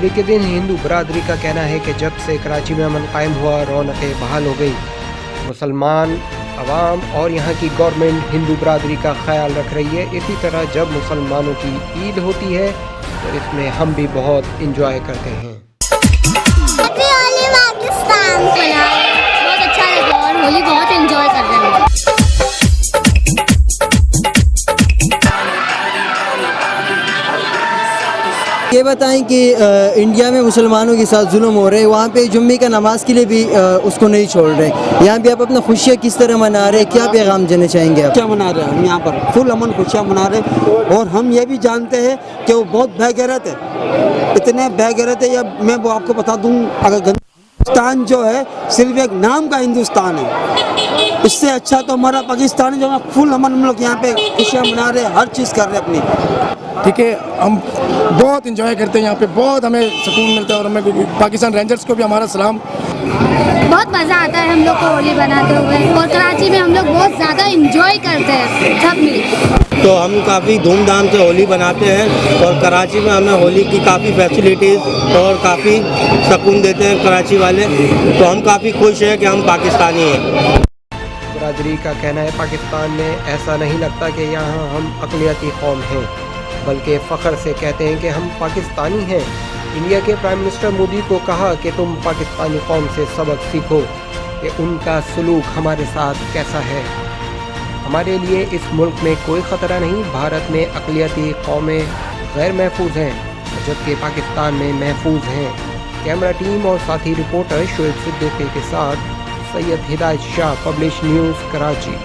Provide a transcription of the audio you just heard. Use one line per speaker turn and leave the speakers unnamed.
होली के दिन हिंदू बरादरी का कहना है कि जब से कराची में अमन कायम हुआ, रौनकें बहाल हो गई। मुसलमान अवाम और यहाँ की गवर्नमेंट हिंदू बरादरी का ख्याल रख रही है। इसी तरह जब मुसलमानों की ईद होती है तो इसमें हम भी बहुत इंजॉय करते हैं।
बहुत अच्छा लगा और होली बहुत इंजॉय कर रहे हैं।
ये बताएं कि इंडिया में मुसलमानों के साथ जुल्म हो रहे हैं, वहाँ पे जुम्मे का नमाज के लिए भी उसको नहीं छोड़ रहे। यहाँ पे आप अपना खुशियाँ किस तरह मना रहे हैं, क्या पैगाम देना चाहेंगे आप?
क्या मना रहे हैं हम यहाँ पर फुल अमन खुशियाँ मना रहे हैं। और हम ये भी जानते हैं कि वो बहुत बेगैरत है, इतने बेगैरत है। या मैं वो आपको बता दूँ, अगर हिंदुस्तान जो है सिर्फ एक नाम का हिंदुस्तान है, इससे अच्छा तो हमारा पाकिस्तान जो है फुल अमन। हम लोग यहाँ पे खुशियाँ मना रहे हैं, हर चीज़ कर रहे हैं अपनी।
ठीक है, हम बहुत इंजॉय करते हैं यहाँ पे, बहुत हमें सुकून मिलता है। और हमें पाकिस्तान रेंजर्स को भी हमारा सलाम।
बहुत मज़ा आता है हम लोग को होली बनाते हुए, और कराची में हम लोग बहुत ज़्यादा इंजॉय करते हैं सब मिल।
तो हम काफ़ी धूमधाम से होली बनाते हैं और कराची में हमें होली की काफ़ी फैसिलिटीज़ और काफ़ी सुकून देते हैं कराची वाले। तो हम काफ़ी खुश हैं कि हम पाकिस्तानी हैं।
बरादरी का कहना है पाकिस्तान में ऐसा नहीं लगता कि यहाँ हम अक़लियती कौम हैं, बल्कि फ़ख्र से कहते हैं कि हम पाकिस्तानी हैं। इंडिया के प्राइम मिनिस्टर मोदी को कहा कि तुम पाकिस्तानी कौम से सबक सीखो कि उनका सलूक हमारे साथ कैसा है। हमारे लिए इस मुल्क में कोई ख़तरा नहीं। भारत में अक़लियती कौमें गैर महफूज हैं, जबकि पाकिस्तान में महफूज हैं। कैमरा टीम और साथी रिपोर्टर शोएब सिद्दीकी के साथ सैयद हिदायत शाह, पब्लिश न्यूज़, कराची।